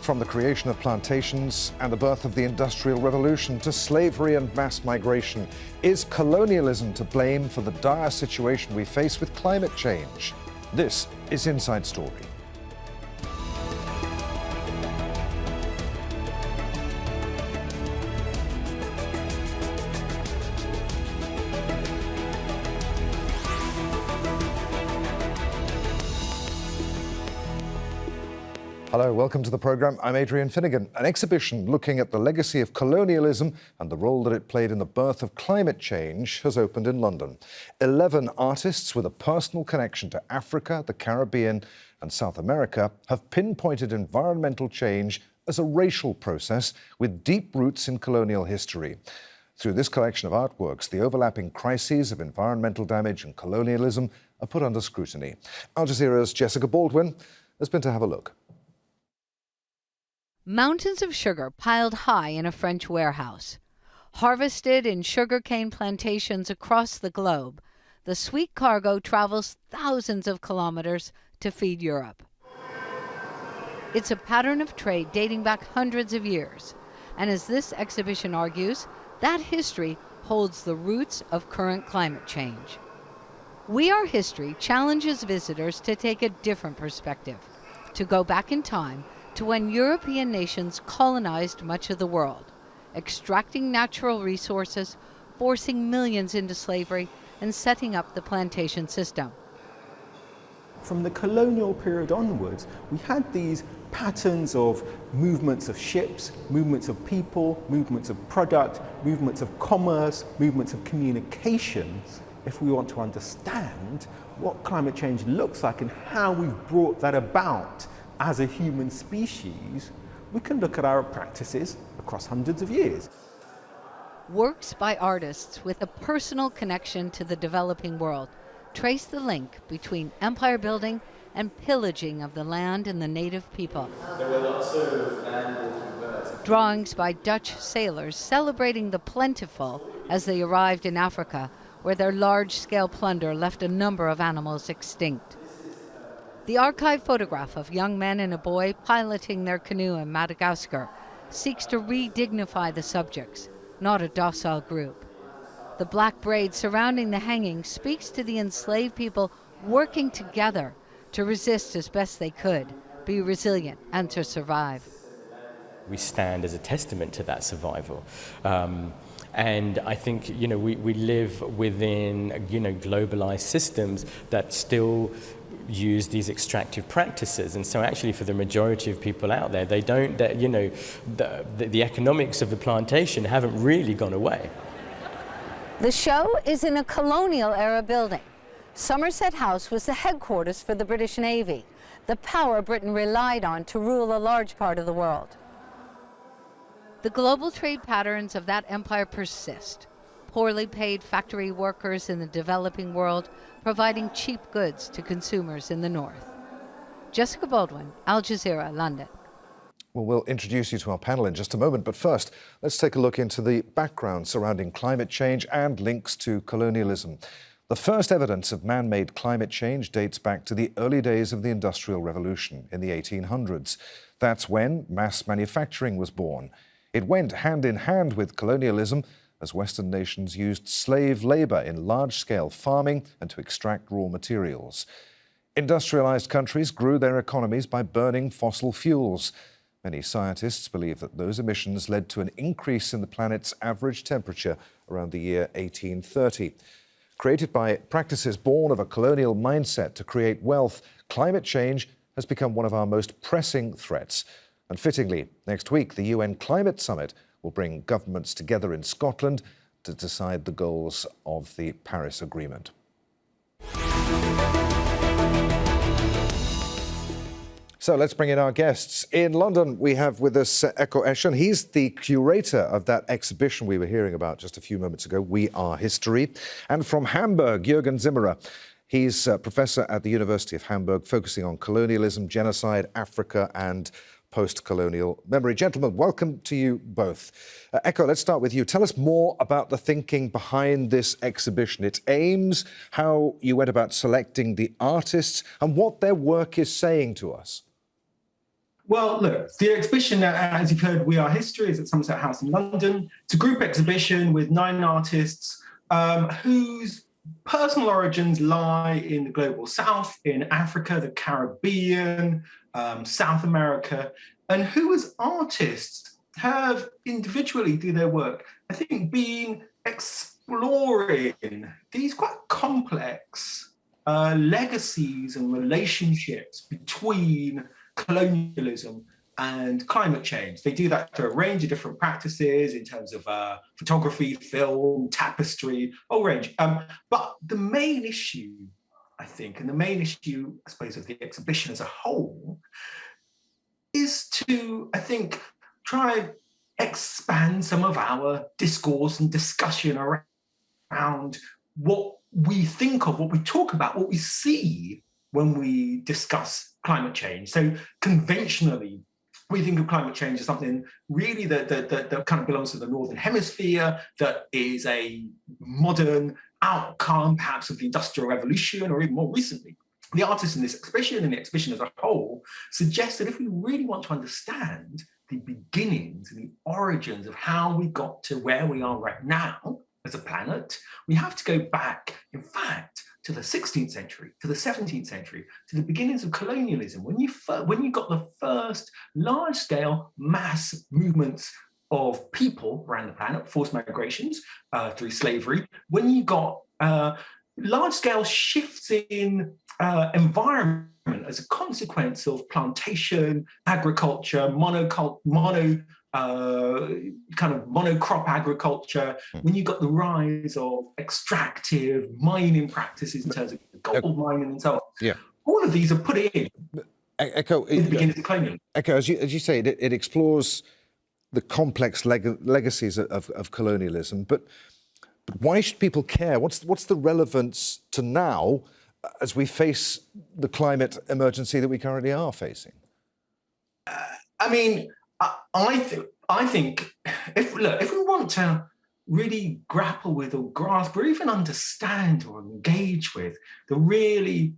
From the creation of plantations and the birth of the Industrial Revolution to slavery and mass migration, is colonialism to blame for the dire situation we face with climate change? This is Inside Story. Hello, welcome to the programme. I'm Adrian Finighan. An exhibition looking at the legacy of colonialism and the role that it played in the birth of climate change has opened in London. 11 artists with a personal connection to Africa, the Caribbean and South America have pinpointed environmental change as a racial process with deep roots in colonial history. Through this collection of artworks, the overlapping crises of environmental damage and colonialism are put under scrutiny. Al Jazeera's Jessica Baldwin has been to have a look. Mountains of sugar piled high in a French warehouse. Harvested in sugarcane plantations across the globe, the sweet cargo travels thousands of kilometers to feed Europe. It's a pattern of trade dating back hundreds of years, and as this exhibition argues, that history holds the roots of current climate change. We Are History challenges visitors to take a different perspective, to go back in time to when European nations colonized much of the world, extracting natural resources, forcing millions into slavery, and setting up the plantation system. From the colonial period onwards, we had these patterns of movements of ships, movements of people, movements of product, movements of commerce, movements of communications. If we want to understand what climate change looks like and how we've brought that about as a human species, we can look at our practices across hundreds of years. Works by artists with a personal connection to the developing world trace the link between empire building and pillaging of the land and the native people. There were lots of land-walking birds. Drawings by Dutch sailors celebrating the plentiful as they arrived in Africa, where their large-scale plunder left a number of animals extinct. The archive photograph of young men and a boy piloting their canoe in Madagascar seeks to re-dignify the subjects, not a docile group. The black braid surrounding the hanging speaks to the enslaved people working together to resist as best they could, be resilient, and to survive. We stand as a testament to that survival. And I think, we live within, globalized systems that still use these extractive practices, and so actually for the majority of people out there, they don't, the economics of the plantation haven't really gone away. The show is in a colonial era building. Somerset House was the headquarters for the British Navy, the power Britain relied on to rule a large part of the world. The global trade patterns of that empire persist. Poorly paid factory workers in the developing world providing cheap goods to consumers in the north. Jessica Baldwin, Al Jazeera, London. Well, we'll introduce you to our panel in just a moment, but first, let's take a look into the background surrounding climate change and links to colonialism. The first evidence of man-made climate change dates back to the early days of the Industrial Revolution in the 1800s. That's when mass manufacturing was born. It went hand in hand with colonialism as Western nations used slave labour in large-scale farming and to extract raw materials. Industrialised countries grew their economies by burning fossil fuels. Many scientists believe that those emissions led to an increase in the planet's average temperature around the year 1830. Created by practices born of a colonial mindset to create wealth, climate change has become one of our most pressing threats. And fittingly, next week, the UN Climate Summit will bring governments together in Scotland to decide the goals of the Paris Agreement. So let's bring in our guests. In London, we have with us Ekow Eshun. He's the curator of that exhibition we were hearing about just a few moments ago, We Are History. And from Hamburg, Juergen Zimmerer. He's a professor at the University of Hamburg, focusing on colonialism, genocide, Africa, and post-colonial memory. Gentlemen, welcome to you both. Ekow, let's start with you. Tell us more about the thinking behind this exhibition, its aims, how you went about selecting the artists, and what their work is saying to us. Well, look, the exhibition, as you've heard, We Are History, is at Somerset House in London. It's a group exhibition with 9 artists whose personal origins lie in the global south, in Africa, the Caribbean, South America, and who as artists have individually, through their work, I think been exploring these quite complex legacies and relationships between colonialism and climate change. They do that through a range of different practices in terms of photography, film, tapestry, a whole range. But the main issue, I think, and the main issue, I suppose, of the exhibition as a whole is to, I think, try and expand some of our discourse and discussion around what we think of, what we talk about, what we see when we discuss climate change. So conventionally, we think of climate change as something really that kind of belongs to the Northern Hemisphere, that is a modern outcome, perhaps, of the Industrial Revolution, or even more recently. The artists in this exhibition and the exhibition as a whole suggest that if we really want to understand the beginnings and the origins of how we got to where we are right now as a planet, we have to go back, in fact, to the 16th century, to the 17th century, to the beginnings of colonialism, when you got the first large-scale mass movements of people around the planet, forced migrations through slavery, when you got large-scale shifts in environment as a consequence of plantation, agriculture, monocrop agriculture, when you got the rise of extractive mining practices in terms of gold mining and so on. Yeah. All of these are put in Ekow, the beginnings of colonialism. Ekow, as you say, it explores the complex legacies of colonialism, but why should people care? What's the relevance to now as we face the climate emergency that we currently are facing? I mean, I think if we want to really grapple with or grasp or even understand or engage with the really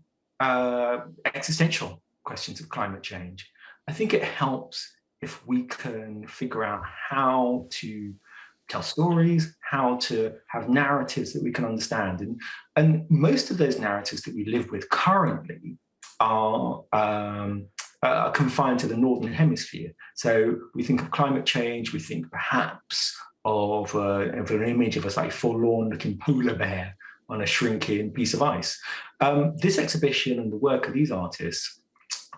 existential questions of climate change, I think it helps if we can figure out how to tell stories, how to have narratives that we can understand. And most of those narratives that we live with currently are confined to the Northern Hemisphere. So we think of climate change, we think perhaps of an image of a slightly forlorn-looking polar bear on a shrinking piece of ice. This exhibition and the work of these artists,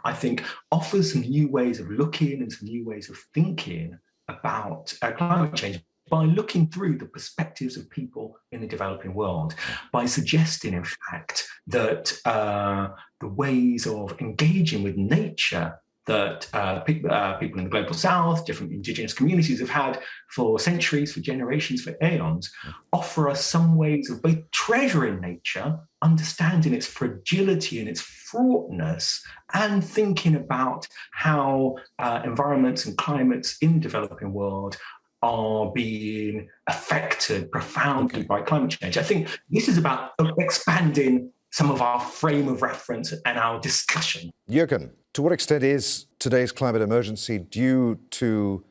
I think, offers some new ways of looking and some new ways of thinking about climate change, by looking through the perspectives of people in the developing world, by suggesting, in fact, that the ways of engaging with nature that people in the global south, different indigenous communities have had for centuries, for generations, for aeons, offer us some ways of both treasuring nature, understanding its fragility and its fraughtness, and thinking about how environments and climates in the developing world are being affected profoundly by climate change. I think this is about expanding some of our frame of reference and our discussion. Juergen, to what extent is today's climate emergency due to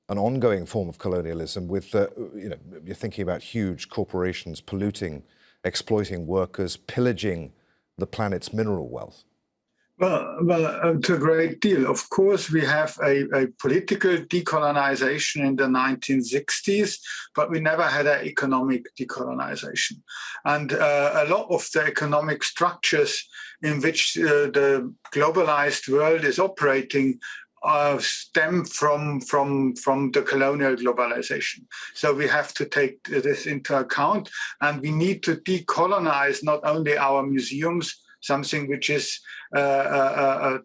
an ongoing form of colonialism with, you're thinking about huge corporations polluting, exploiting workers, pillaging the planet's mineral wealth? Well, to a great deal. Of course, we have a political decolonization in the 1960s, but we never had an economic decolonization. And a lot of the economic structures in which the globalized world is operating stem from the colonial globalization. So we have to take this into account, and we need to decolonize not only our museums, something which is an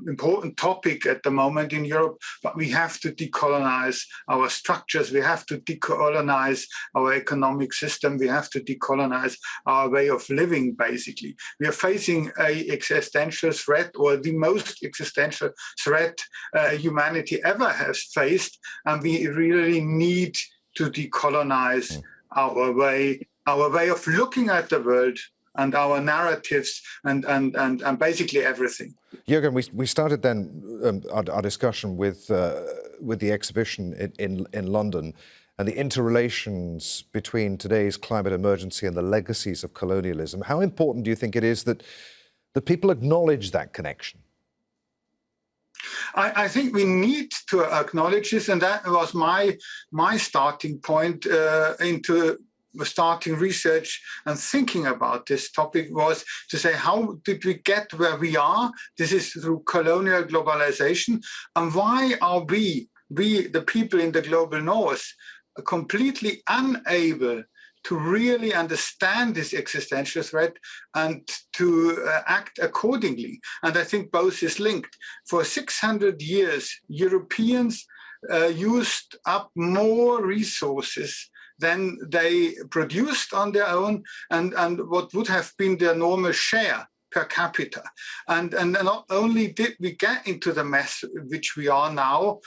important topic at the moment in Europe, but we have to decolonize our structures, we have to decolonize our economic system, we have to decolonize our way of living, basically. We are facing an existential threat, or the most existential threat humanity ever has faced, and we really need to decolonize our way of looking at the world, and our narratives and basically everything. Juergen, we started then our discussion with the exhibition in London and the interrelations between today's climate emergency and the legacies of colonialism. How important do you think it is that people acknowledge that connection? I think we need to acknowledge this, and that was my starting point into starting research and thinking about this topic, was to say, how did we get where we are? This is through colonial globalization. And why are we, the people in the global north, completely unable to really understand this existential threat and to act accordingly? And I think both is linked. For 600 years, Europeans used up more resources than they produced on their own, and what would have been their normal share per capita. And not only did we get into the mess which we are now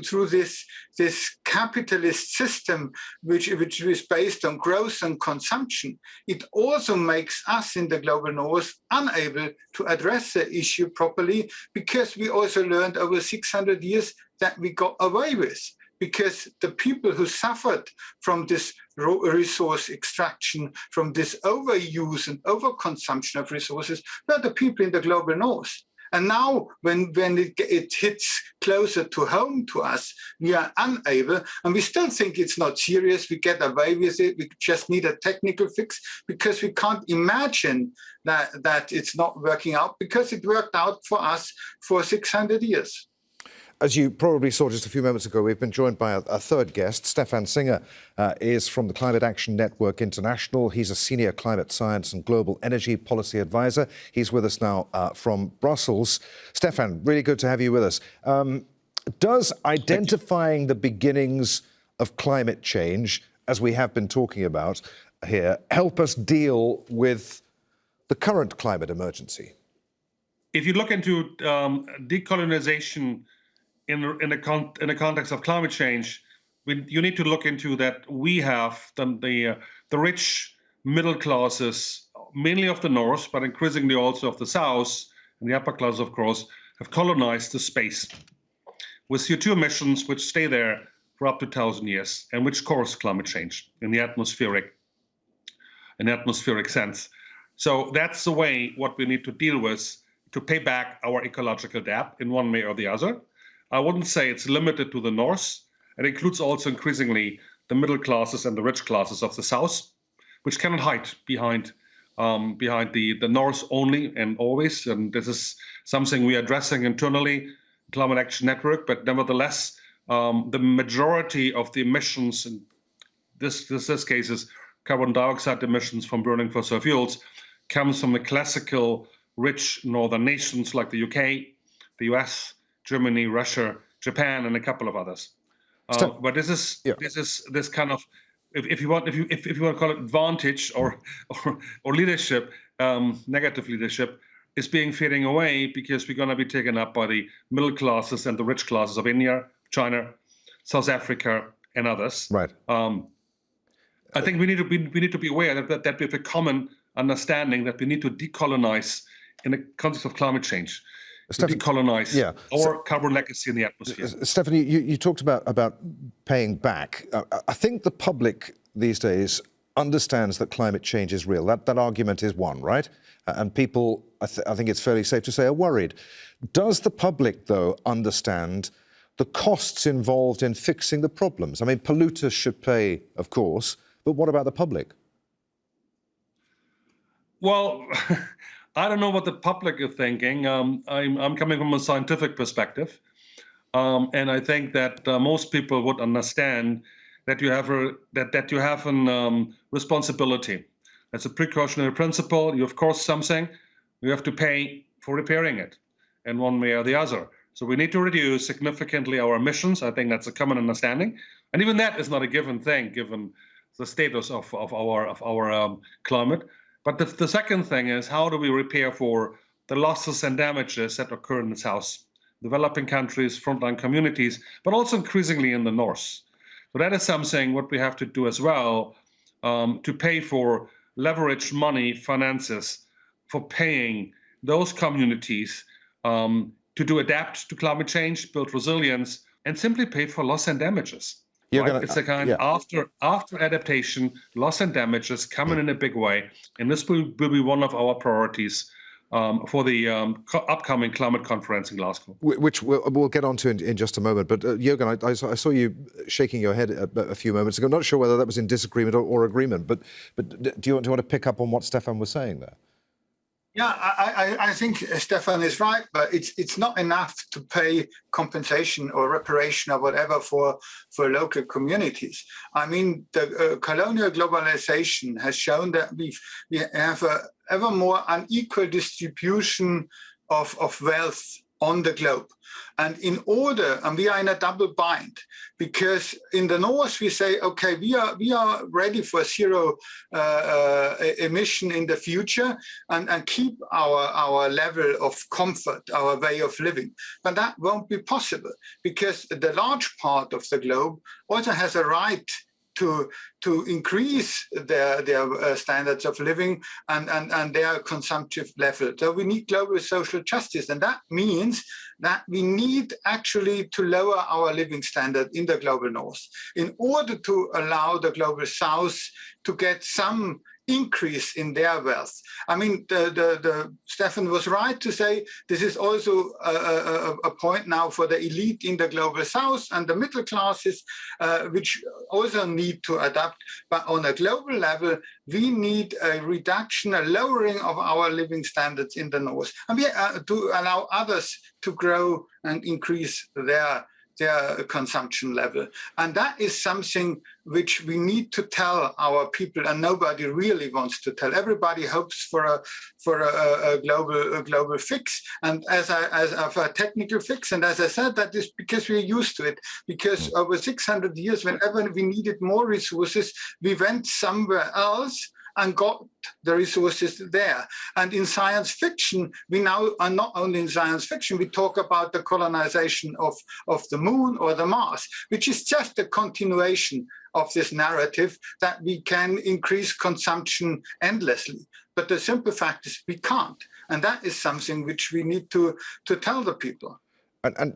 through this capitalist system which is based on growth and consumption, it also makes us in the global north unable to address the issue properly, because we also learned over 600 years that we got away with. Because the people who suffered from this resource extraction, from this overuse and overconsumption of resources, were the people in the global north. And now, when it hits closer to home to us, we are unable, and we still think it's not serious, we get away with it, we just need a technical fix, because we can't imagine that it's not working out, because it worked out for us for 600 years. As you probably saw just a few moments ago, we've been joined by a third guest. Stephan is from the Climate Action Network International. He's a senior climate science and global energy policy advisor. He's with us now from Brussels. Stephan, really good to have you with us. Does identifying the beginnings of climate change, as we have been talking about here, help us deal with the current climate emergency? If you look into decolonization in the context of climate change, you need to look into that we have the rich middle classes, mainly of the north, but increasingly also of the south, and the upper class, of course, have colonized the space with CO2 emissions which stay there for up to 1,000 years and which cause climate change in the atmospheric sense. So that's the way what we need to deal with to pay back our ecological debt in one way or the other. I wouldn't say it's limited to the north. It includes also increasingly the middle classes and the rich classes of the south, which cannot hide behind the north only and always. And this is something we are addressing internally, Climate Action Network. But nevertheless, the majority of the emissions, in this case is carbon dioxide emissions from burning fossil fuels, comes from the classical rich northern nations like the UK, the US, Germany, Russia, Japan, and a couple of others. But this kind of, if you want to call it advantage or leadership, negative leadership, is fading away, because we're going to be taken up by the middle classes and the rich classes of India, China, South Africa, and others. Right. I think we need to be aware that we have a common understanding that we need to decolonize in the context of climate change. Stephan, decolonize our carbon legacy in the atmosphere. Stephan, you talked about paying back. I think the public these days understands that climate change is real. That argument is one, right? And people, I think it's fairly safe to say, are worried. Does the public, though, understand the costs involved in fixing the problems? I mean, polluters should pay, of course, but what about the public? Well, I don't know what the public is thinking. I'm coming from a scientific perspective, and I think that most people would understand that you have a responsibility. That's a precautionary principle. You have caused something, you have to pay for repairing it, in one way or the other. So we need to reduce significantly our emissions. I think that's a common understanding, and even that is not a given thing, given the status of our climate. But the second thing is, how do we repair for the losses and damages that occur in the south, developing countries, frontline communities, but also increasingly in the north. So that is something what we have to do as well, to pay for leverage money, finances for paying those communities to adapt to climate change, build resilience, and simply pay for loss and damages. Right? It's a kind after adaptation, loss and damages coming in a big way, and this will be one of our priorities for the upcoming climate conference in Glasgow. Which we'll get onto in just a moment. But Juergen, I saw you shaking your head a few moments ago. I'm not sure whether that was in disagreement or agreement, but do you want to pick up on what Stephan was saying there? Yeah, I think Stephan is right, but it's not enough to pay compensation or reparation or whatever for local communities. I mean, the colonial globalization has shown that we have a ever more unequal distribution of wealth on the globe. And we are in a double bind, because in the north we say, okay, we are ready for zero emission in the future and keep our level of comfort, our way of living. But that won't be possible, because the large part of the globe also has a right to increase their standards of living and their consumptive level. So we need global social justice, and that means that we need actually to lower our living standard in the global north in order to allow the global south to get some increase in their wealth. I mean, the Stephan was right to say this is also a point now for the elite in the global south and the middle classes, which also need to adapt. But on a global level, we need a reduction, a lowering of our living standards in the north, and we to allow others to grow and increase their consumption level. And that is something which we need to tell our people, and nobody really wants to tell. Everybody hopes for a global fix, and as a technical fix. And as I said, that is because we're used to it. Because over 600 years, whenever we needed more resources, we went somewhere else and got the resources there. And in science fiction, we now are not only in science fiction, we talk about the colonization of the moon or the Mars, which is just a continuation of this narrative that we can increase consumption endlessly. But the simple fact is we can't. And that is something which we need to tell the people. And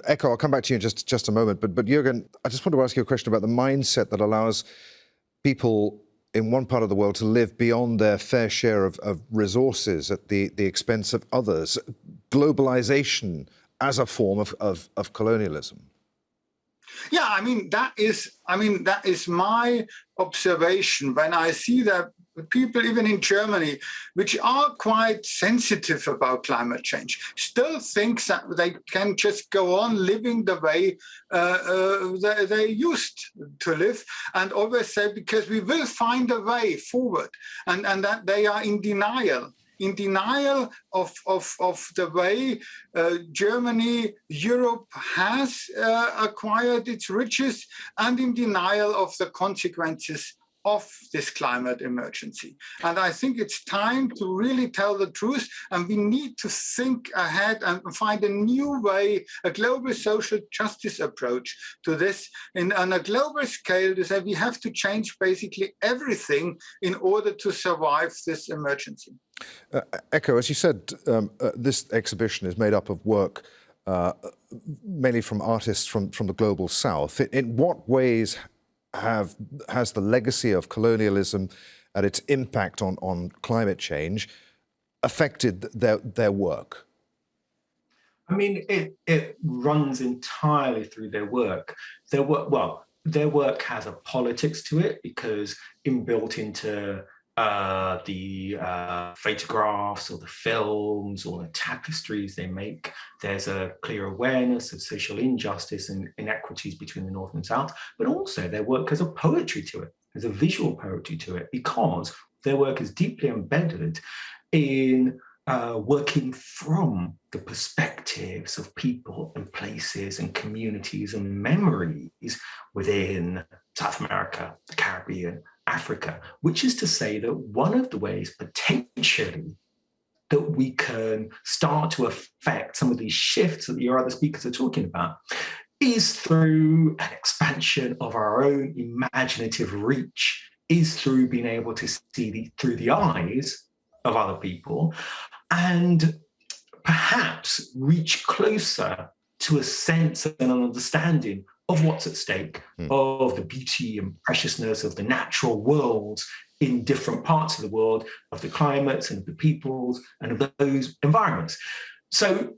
Ekow, I'll come back to you in just a moment. But Juergen, I just want to ask you a question about the mindset that allows people in one part of the world to live beyond their fair share of resources at the expense of others. Globalization as a form of colonialism. Yeah, that is my observation when I see that people, even in Germany, which are quite sensitive about climate change, still think that they can just go on living the way they used to live, and always say, because we will find a way forward, and that they are in denial of the way Germany, Europe has acquired its riches, and in denial of the consequences of this climate emergency. And I think it's time to really tell the truth, and we need to think ahead and find a new way, a global social justice approach to this on a global scale, to say we have to change basically everything in order to survive this emergency. Ekow, as you said, this exhibition is made up of work mainly from artists from the global south. In what ways has the legacy of colonialism and its impact on climate change affected their work? It runs entirely through their work. Their work has a politics to it, because inbuilt into the photographs or the films or the tapestries they make, there's a clear awareness of social injustice and inequities between the North and South, but also their work has a poetry to it, there's a visual poetry to it, because their work is deeply embedded in working from the perspectives of people and places and communities and memories within South America, the Caribbean, Africa, which is to say that one of the ways potentially that we can start to affect some of these shifts that your other speakers are talking about is through an expansion of our own imaginative reach is through being able to see through the eyes of other people and perhaps reach closer to a sense and an understanding of what's at stake, of the beauty and preciousness of the natural worlds in different parts of the world, of the climates and the peoples and of those environments. So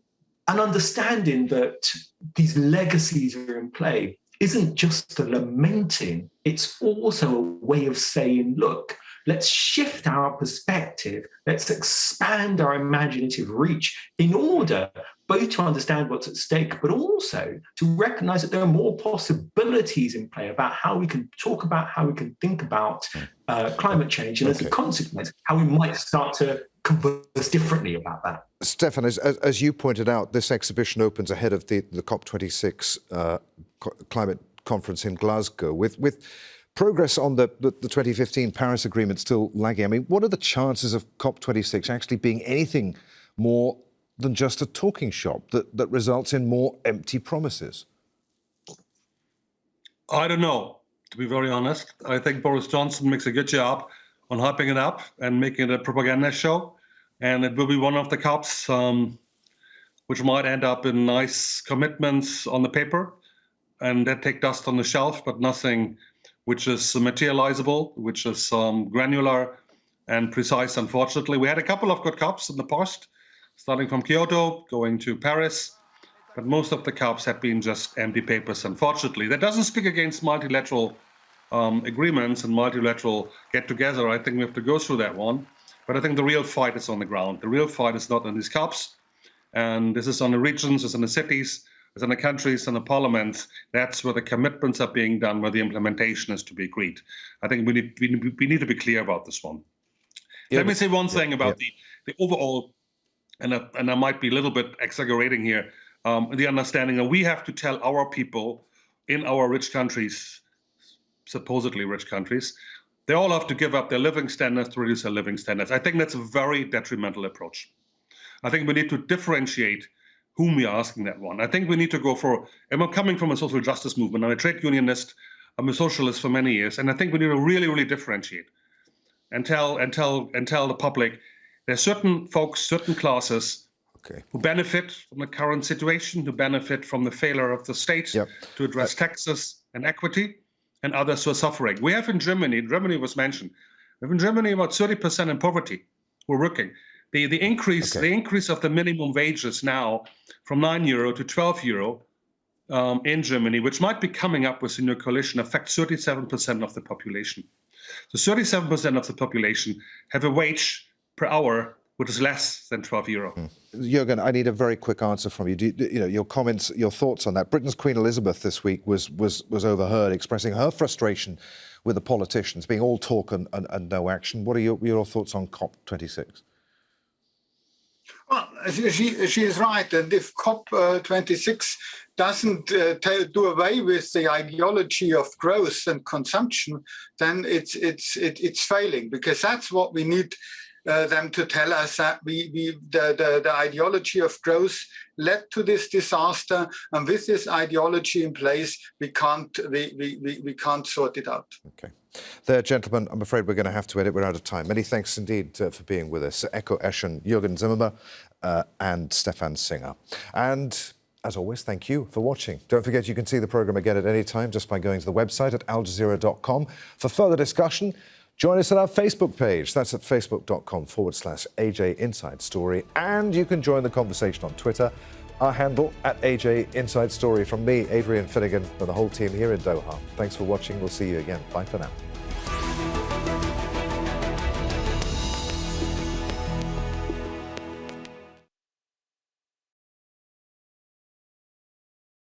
an understanding that these legacies are in play isn't just a lamenting, it's also a way of saying, look, let's shift our perspective, let's expand our imaginative reach in order both to understand what's at stake, but also to recognize that there are more possibilities in play about how we can talk about, how we can think about climate change, and as a consequence, how we might start to converse differently about that. Stephan, as you pointed out, this exhibition opens ahead of the COP26 climate conference in Glasgow, with progress on the 2015 Paris Agreement still lagging. I mean, what are the chances of COP26 actually being anything more than just a talking shop that results in more empty promises? I don't know, to be very honest. I think Boris Johnson makes a good job on hyping it up and making it a propaganda show. And it will be one of the COPs which might end up in nice commitments on the paper and that take dust on the shelf, but nothing which is materializable, which is granular and precise, unfortunately. We had a couple of good COPs in the past, starting from Kyoto, going to Paris, but most of the COPs have been just empty papers, unfortunately. That doesn't speak against multilateral agreements and multilateral get-together. I think we have to go through that one. But I think the real fight is on the ground. The real fight is not in these COPs. And this is on the regions, it's in the cities, it's in the countries and the parliaments. That's where the commitments are being done, where the implementation is to be agreed. I think we need to be clear about this one. Let me say one thing about the overall, and I might be a little bit exaggerating here, the understanding that we have to tell our people in our rich countries, supposedly rich countries, they all have to give up their living standards to reduce their living standards. I think that's a very detrimental approach. I think we need to differentiate whom we are asking that one. I think we need to go for, and I'm coming from a social justice movement, I'm a trade unionist, I'm a socialist for many years, and I think we need to really, really differentiate and tell the public there's certain folks, certain classes who benefit from the current situation, who benefit from the failure of the state to address taxes and equity, and others who are suffering. We have in Germany was mentioned, we have in Germany about 30% in poverty who are working. The increase of the minimum wages now from €9 to €12 in Germany, which might be coming up with the new coalition, affects 37% of the population. So 37% of the population have a wage per hour which is less than €12. Juergen, I need a very quick answer from you. Your comments, your thoughts on that. Britain's Queen Elizabeth this week was overheard expressing her frustration with the politicians being all talk and no action. What are your thoughts on COP26? Well, she is right, and if COP26 doesn't do away with the ideology of growth and consumption, then it's failing, because that's what we need them to tell us, that the ideology of growth led to this disaster, and with this ideology in place, we can't sort it out. Okay. There, gentlemen, I'm afraid we're going to have to edit. We're out of time. Many thanks indeed for being with us. Ekow, Eshun, Juergen Zimmerer and Stephan Singer. And as always, thank you for watching. Don't forget you can see the programme again at any time just by going to the website at aljazeera.com. For further discussion, join us at our Facebook page. That's at facebook.com/AJ Inside Story. And you can join the conversation on Twitter. Our handle at AJ Inside Story. From me, Adrian, Finighan, and the whole team here in Doha. Thanks for watching. We'll see you again. Bye for now.